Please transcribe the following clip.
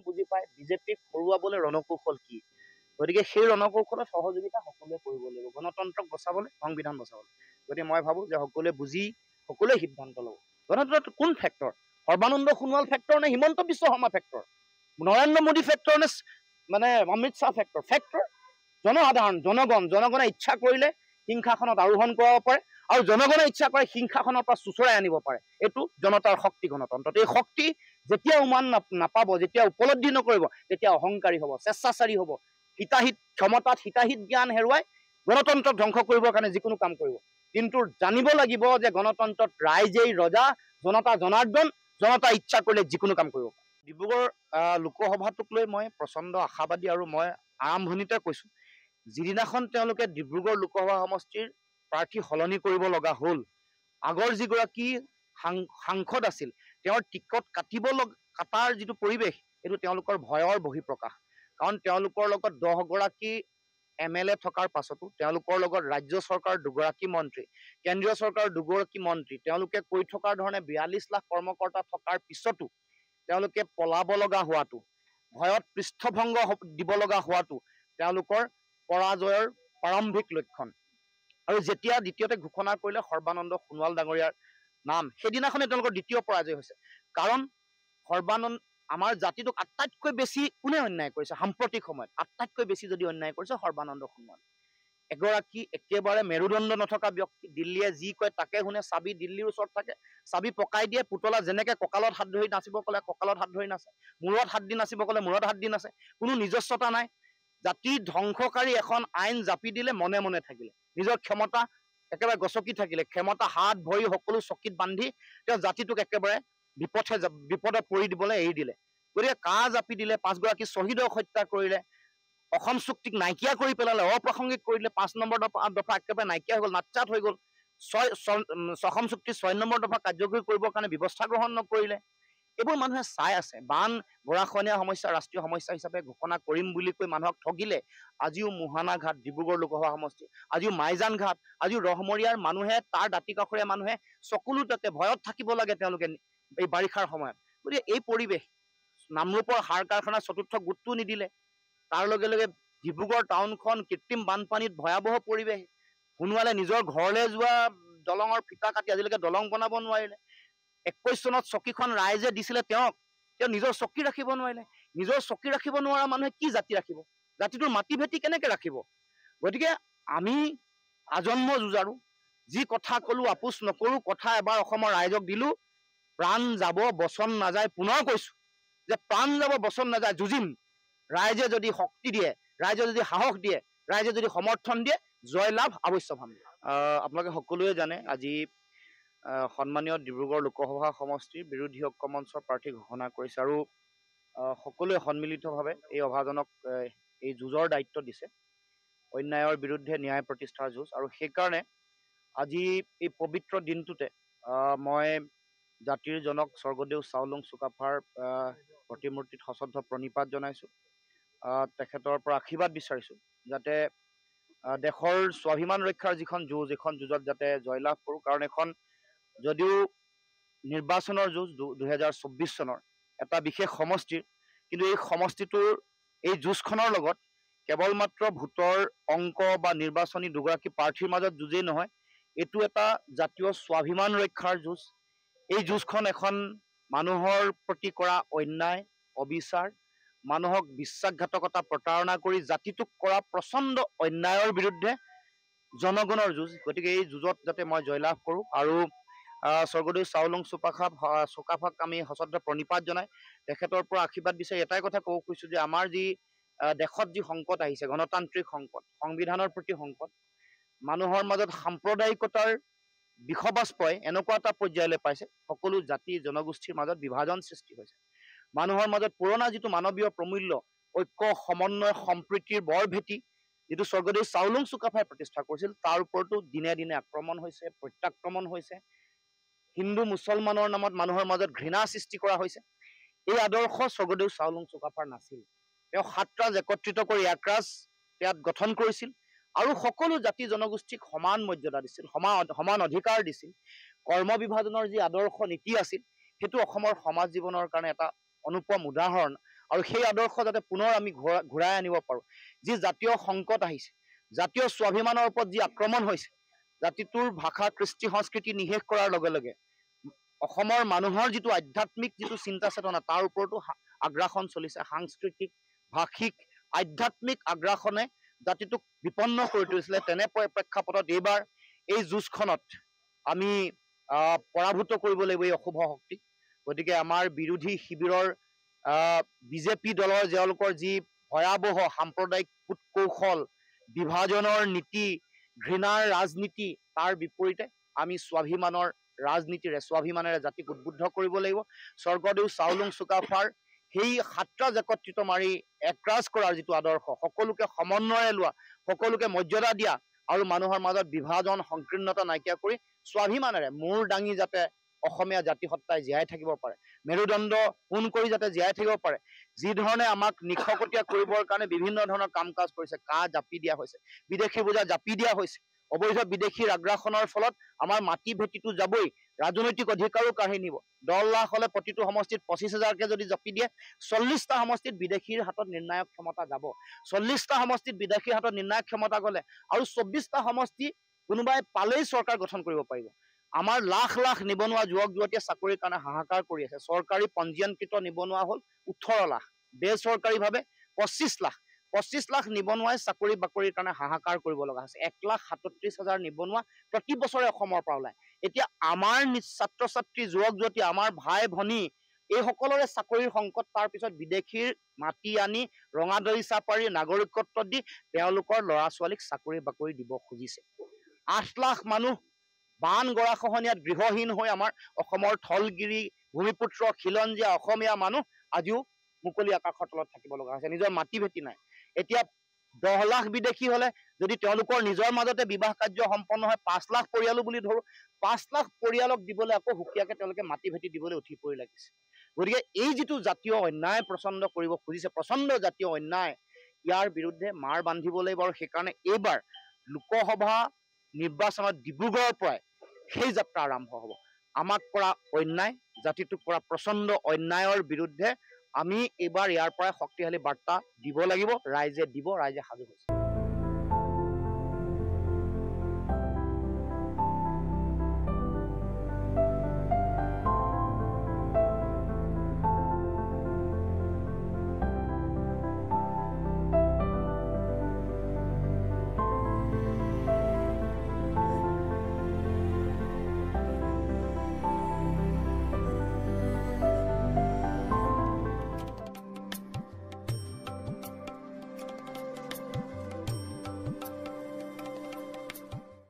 বুজি পায় বিজেপিক হৰুৱাবলৈ ৰণকৌশল কি। গতিকে সেই ৰণকৌশলত সহযোগিতা সকলোৱে কৰিব লাগিব গণতন্ত্ৰক বচাবলৈ, সংবিধান বচাবলৈ। গতিকে মই ভাবোঁ যে সকলোৱে বুজি সকলোৱে সিদ্ধান্ত ল'ব। গণতন্ত্ৰত কোন ফেক্টৰ? সৰ্বানন্দ সোণোৱাল ফেক্টৰ নে হিমন্ত বিশ্ব শৰ্মা ফেক্টৰ? নৰেন্দ্ৰ মোদী ফেক্টৰ নে মানে অমিত শ্বাহ ফেক্টৰ? ফেক্টৰ জনসাধাৰণ, জনগণে ইচ্ছা কৰিলে সিংহাসনত আৰোহণ কৰাব পাৰে আৰু জনগণে ইচ্ছা কৰে সিংহাসনৰ পৰা চুচৰাই আনিব পাৰে। এইটো জনতাৰ শক্তি গণতন্ত্ৰত। এই শক্তি যেতিয়া উমান নাপাব, যেতিয়া উপলব্ধি নকৰিব, তেতিয়া অহংকাৰী হ'ব, স্বেচ্ছাচাৰী হ'ব, ক্ষমতাত হিতাহিত জ্ঞান হেৰুৱাই গণতন্ত্ৰ ধ্বংস কৰিবৰ কাৰণে যিকোনো কাম কৰিব। কিন্তু জানিব লাগিব যে গণতন্ত্ৰত ৰাইজেই ৰজা, জনতা জনাৰ্দন, জনতা ইচ্ছা কৰিলে যিকোনো কাম কৰিব। ডিব্ৰুগড় লোকসভাটোক লৈ মই প্ৰচণ্ড আশাবাদী আৰু মই আৰম্ভণিতে কৈছোঁ যিদিনাখন তেওঁলোকে ডিব্ৰুগড় লোকসভা সমষ্টিৰ প্ৰাৰ্থী সলনি কৰিব লগা হ'ল, আগৰ যিগৰাকী সাংসদ আছিল তেওঁৰ টিকট কাটাৰ যিটো পৰিৱেশ এইটো তেওঁলোকৰ ভয়ৰ বহিঃপ্ৰকাশ। কাৰণ তেওঁলোকৰ লগত 10 গৰাকী MLA থকাৰ পাছতো, তেওঁলোকৰ লগত ৰাজ্য চৰকাৰৰ 2 গৰাকী মন্ত্ৰী, কেন্দ্ৰীয় চৰকাৰৰ 2 গৰাকী মন্ত্ৰী, তেওঁলোকে কৈ থকাৰ ধৰণে 42 লাখ কৰ্মকৰ্তা থকাৰ পিছতো তেওঁলোকে পলাব লগা হোৱাটো, ভয়ত পৃষ্ঠভংগ দিব লগা হোৱাটো তেওঁলোকৰ পৰাজয়ৰ প্ৰাৰম্ভিক লক্ষণ। আৰু যেতিয়া দ্বিতীয়তে ঘোষণা কৰিলে সৰ্বানন্দ সোণোৱাল ডাঙৰীয়াৰ নাম, সেইদিনাখনে তেওঁলোকৰ দ্বিতীয় পৰাজয় হৈছে। কাৰণ আমাৰ জাতিটোক আটাইতকৈ বেছি কোনে অন্যায় কৰিছে সাম্প্ৰতিক সময়ত? আটাইতকৈ বেছি যদি অন্যায় কৰিছে সৰ্বানন্দ সোণোৱাল। এগৰাকী একেবাৰে মেৰুদণ্ড নথকা ব্যক্তি, দিল্লীয়ে যি কয় তাকে শুনে, চাবি দিল্লীৰ ওচৰত থাকে, চাবি পকাই দিয়ে, পুতলা যেনেকে কঁকালত হাত ধৰি নাচিব ক'লে কঁকালত হাত ধৰি নাচে, মূৰত হাত দি নাচিব ক'লে মূৰত হাত দি নাচে, কোনো নিজস্বতা নাই। জাতি ধ্বংসকাৰী এখন আইন জাপি দিলে মনে মনে থাকিলে, নিজৰ ক্ষমতা একেবাৰে গচকি থাকিলে, ক্ষমতা হাত ভৰি সকলো চকীত বান্ধি তেওঁ জাতিটোক একেবাৰে বিপদত পৰি দিবলৈ এৰি দিলে। গতিকে কাহ জাপি দিলে, 5 গৰাকী শ্বহীদক হত্যা কৰিলে, অসম চুক্তিক নাইকিয়া কৰি পেলালে, অপ্ৰাসংগিক কৰি দিলে, 5 নম্বৰ দফা একেবাৰে নাইকিয়া হৈ গ'ল, নাটচাট হৈ গ'ল, অসম চুক্তি 6 নম্বৰ দফা কাৰ্যকৰী কৰিবৰ কাৰণে ব্যৱস্থা গ্ৰহণ নকৰিলে। এইবোৰ মানুহে চাই আছে। বান গৰাখহনীয়া সমস্যা ৰাষ্ট্ৰীয় সমস্যা হিচাপে ঘোষণা কৰিম বুলি কৈ মানুহক ঠগিলে। আজিও মোহানা ঘাট ডিব্ৰুগড় লোকসভা সমষ্টি, আজিও মাইজান ঘাট, আজিও ৰহমৰীয়াৰ মানুহে, তাৰ দাঁতি কাষৰীয়া মানুহে চকুলোতে ভয়ত থাকিব লাগে তেওঁলোকে এই বাৰিষাৰ সময়ত। গতিকে এই পৰিৱেশ, নামৰূপৰ সাৰ কাৰখানাৰ 4ৰ্থ গোটটো নিদিলে, তাৰ লগে লগে ডিব্ৰুগড় টাউনখন কৃত্ৰিম বানপানীত ভয়াৱহ পৰিৱেশ। সোণোৱালে নিজৰ ঘৰলৈ যোৱা দলঙৰ ফিটা কাটি আজিলৈকে দলং বনাব নোৱাৰিলে। 21 চনত চকীখন ৰাইজে দিছিলে তেওঁ নিজৰ চকী ৰাখিব নোৱাৰিলে। নিজৰ চকী ৰাখিব নোৱাৰা মানুহে কি জাতি ৰাখিব? জাতিটোৰ মাটি ভেটি কেনেকে ৰাখিব? গতিকে আমি আজন্ম যুঁজাৰু, যি কথা কলো আপোচ নকৰো, কথা এবাৰ অসমৰ ৰাইজক দিলো, প্ৰাণ যাব বচন নাযায়। পুনৰ কৈছো যে প্ৰাণ যাব বচন নাযায়, যুঁজিম। ৰাইজে যদি শক্তি দিয়ে, ৰাইজে যদি সাহস দিয়ে, ৰাইজে যদি সমৰ্থন দিয়ে, জয়লাভ অৱশ্যভাৱী। আপোনালোকে সকলোৱে জানে আজি সন্মানীয় ডিব্ৰুগড় লোকসভা সমষ্টিৰ বিৰোধী ঐক্য মঞ্চৰ প্ৰাৰ্থী ঘোষণা কৰিছে আৰু সকলোৱে সন্মিলিতভাৱে এই অভাজনক এই যুঁজৰ দায়িত্ব দিছে। অন্যায়ৰ বিৰুদ্ধে ন্যায় প্ৰতিষ্ঠাৰ যুঁজ। আৰু সেইকাৰণে আজি এই পবিত্ৰ দিনটোতে মই জাতিৰ জনক স্বৰ্গদেউ চাওলুং চুকাফাৰ প্ৰতিমূৰ্তিত সশ্ৰদ্ধ প্ৰণিপাত জনাইছোঁ। তেখেতৰ পৰা আশীৰ্বাদ বিচাৰিছোঁ যাতে দেশৰ স্বাভিমান ৰক্ষাৰ যিখন যুঁজ, এইখন যুঁজত যাতে জয়লাভ কৰোঁ। কাৰণ এখন যদিও নিৰ্বাচনৰ যুঁজ 2024 চনৰ এটা বিশেষ সমষ্টিৰ, কিন্তু এই সমষ্টিটোৰ এই যুঁজখনৰ লগত কেৱল মাত্ৰ ভোটৰ অংক বা নিৰ্বাচনী 2 গৰাকী প্ৰাৰ্থীৰ মাজত যুঁজেই নহয়, এইটো এটা জাতীয় স্বাভিমান ৰক্ষাৰ যুঁজ। এই যুঁজখন এখন মানুহৰ প্ৰতি কৰা অন্যায়, অবিচাৰ, মানুহক বিশ্বাসঘাতকতা, প্ৰতাৰণা কৰি জাতিটোক কৰা প্ৰচণ্ড অন্যায়ৰ বিৰুদ্ধে জনগণৰ যুঁজ। গতিকে এই যুঁজত যাতে মই জয়লাভ কৰোঁ আৰু স্বৰ্গদেউ চাওলুং চুকাফাক আমি সশ্ৰদ্ধ প্ৰণিপাত জনাই তেখেতৰ পৰা আশীৰ্বাদ বিচাৰি এটাই কথা ক'ব খুজিছোঁ যে আমাৰ যি দেশত যি সংকট আহিছে, গণতান্ত্ৰিক সংকট, সংবিধানৰ প্ৰতি সংকট, মানুহৰ মাজত সাম্প্ৰদায়িকতাৰ বিষবাস্পই এনেকুৱা এটা পৰ্যায়লৈ পাইছে, সকলো জাতি জনগোষ্ঠীৰ মাজত বিভাজন সৃষ্টি হৈছে। মানুহৰ মাজত পুৰণা যিটো মানৱীয় প্ৰমূল্য, ঐক্য, সমন্বয়, সম্প্ৰীতিৰ বৰ ভেটি যিটো স্বৰ্গদেউ চাওলুং চুকাফাই প্ৰতিষ্ঠা কৰিছিল, তাৰ ওপৰতো দিনে দিনে আক্ৰমণ হৈছে, প্ৰত্যাক্ৰমণ হৈছে। হিন্দু মুছলমানৰ নামত মানুহৰ মাজত ঘৃণা সৃষ্টি কৰা হৈছে। এই আদৰ্শ স্বৰ্গদেউ চাওলুং চুকাফাৰ নাছিল। তেওঁ 7 ৰাজ একত্ৰিত কৰি 1 ৰাজ ইয়াত গঠন কৰিছিল আৰু সকলো জাতি জনগোষ্ঠীক সমান মৰ্যাদা দিছিল, সমান অধিকাৰ দিছিল। কৰ্ম বিভাজনৰ যি আদৰ্শ নীতি আছিল, সেইটো অসমৰ সমাজ জীৱনৰ কাৰণে এটা অনুপম উদাহৰণ। আৰু সেই আদৰ্শ যাতে পুনৰ আমি ঘূৰাই আনিব পাৰোঁ। যি জাতীয় সংকট আহিছে, জাতীয় স্বাভিমানৰ ওপৰত যি আক্ৰমণ হৈছে, জাতিটোৰ ভাষা কৃষ্টি সংস্কৃতি নিশেষ কৰাৰ লগে লগে অসমৰ মানুহৰ যিটো আধ্যাত্মিক যিটো চিন্তা চেতনা তাৰ ওপৰতো আগ্ৰাসন চলিছে। সাংস্কৃতিক, ভাষিক, আধ্যাত্মিক আগ্ৰাসনে জাতিটোক বিপন্ন কৰি তুলিছিলে। তেনে প্ৰেক্ষাপটত এইবাৰ এই যুঁজখনত আমি পৰাভূত কৰিব লাগিব এই অশুভ শক্তিক। গতিকে আমাৰ বিৰোধী শিবিৰৰ বিজেপি দলৰ তেওঁলোকৰ যি ভয়াৱহ সাম্প্ৰদায়িক কূটকৌশল, বিভাজনৰ নীতি, ঘৃণাৰ ৰাজনীতি, তাৰ বিপৰীতে আমি স্বাভিমানৰ ৰাজনীতিৰে, স্বাভিমানেৰে জাতিক উদ্বুদ্ধ কৰিব লাগিব। স্বৰ্গদেউ চাওলুং চুকাফাৰ সেই সাতৰাজ একত্ৰিত মাৰি একৰাজ কৰাৰ যিটো আদৰ্শ, সকলোকে সমন্বয়ে লোৱা, সকলোকে মৰ্যাদা দিয়া আৰু মানুহৰ মাজত বিভাজন সংকীৰ্ণতা নাইকিয়া কৰি স্বাভিমানেৰে মূৰ দাঙি যাতে অসমীয়া জাতিসত্তাই জীয়াই থাকিব পাৰে, মেৰুদণ্ড পোন কৰি যাতে জীয়াই থাকিব পাৰে। যি ধৰণে আমাক নিশকতীয়া কৰিবৰ কাৰণে বিভিন্ন ধৰণৰ কাম কাজ কৰিছে, কাহ জাপি দিয়া হৈছে, বিদেশী বোজা জাপি দিয়া হৈছে, অবৈধ বিদেশীৰ আগ্ৰাসনৰ ফলত আমাৰ মাটি ভেটিটো যাবই, ৰাজনৈতিক অধিকাৰো কাঢ়ি নিব। 10 লাখ হলে প্ৰতিটো সমষ্টিত 25,000কে যদি জাপি দিয়ে, 40টা সমষ্টিত বিদেশীৰ হাতত নিৰ্ণায়ক ক্ষমতা যাব। 40টা সমষ্টিত বিদেশীৰ হাতত নিৰ্ণায়ক ক্ষমতা গলে আৰু 24টা সমষ্টি কোনোবাই পালেই চৰকাৰ গঠন কৰিব পাৰিব। আমাৰ লাখ লাখ নিবনুৱা যুৱক যুৱতীয়ে চাকৰিৰ কাৰণে হাহাকাৰ কৰি আছে। চৰকাৰী পঞ্জীয়নকৃত নিবনুৱা হ'ল 18 লাখ, বেচৰকাৰীভাৱে 25 লাখ। 25 লাখ নিবনুৱাই চাকৰি বাকৰিৰ কাৰণে হাহাকাৰ কৰিব লগা হৈছে। 1,37,000 নিবনুৱা প্ৰতি বছৰে অসমৰ পৰা ওলায়। এতিয়া আমাৰ ছাত্ৰ ছাত্ৰী, যুৱক যুৱতী, আমাৰ ভাই ভনী এইসকলৰে চাকৰিৰ সংকট, তাৰ পিছত বিদেশীৰ মাটি আনি ৰঙাদৰি চাপাৰি নাগৰিকত্ব দি তেওঁলোকৰ ল'ৰা ছোৱালীক চাকৰি বাকৰি দিব খুজিছে। 8 লাখ মানুহ বান গৰাখহনীয়াত গৃহহীন হৈ আমাৰ অসমৰ থলগিৰি ভূমিপুত্ৰ খিলঞ্জীয়া অসমীয়া মানুহ আজিও মুকলি আকাশৰ তলত থাকিব লগা হৈছে, নিজৰ মাটি ভেটি নাই। এতিয়া 10 লাখ বিদেশী হলে যদি তেওঁলোকৰ নিজৰ মাজতে বিবাহ কাৰ্য সম্পন্ন হয়, 5 লাখ পৰিয়ালো বুলি ধৰো, 5 লাখ পৰিয়ালক দিবলৈ আকৌ সুকীয়াকে তেওঁলোকে মাটি ভেটি দিবলৈ উঠি পৰি লাগিছে। গতিকে এই যিটো জাতীয় অন্যায় প্ৰচণ্ড কৰিব খুজিছে, প্ৰচণ্ড জাতীয় অন্যায়, ইয়াৰ বিৰুদ্ধে মাৰ বান্ধিব লাগিব। আৰু সেইকাৰণে এইবাৰ লোকসভা নিৰ্বাচনত ডিব্ৰুগড়ৰ পৰাই সেই যাত্ৰা আৰম্ভ হ'ব। আমাক কৰা অন্যায়, জাতিটোক কৰা প্ৰচণ্ড অন্যায়ৰ বিৰুদ্ধে আমি এইবাৰ ইয়াৰ পৰাই শক্তিশালী বাৰ্তা দিব লাগিব। ৰাইজে দিব, ৰাইজে সাজু হৈছে।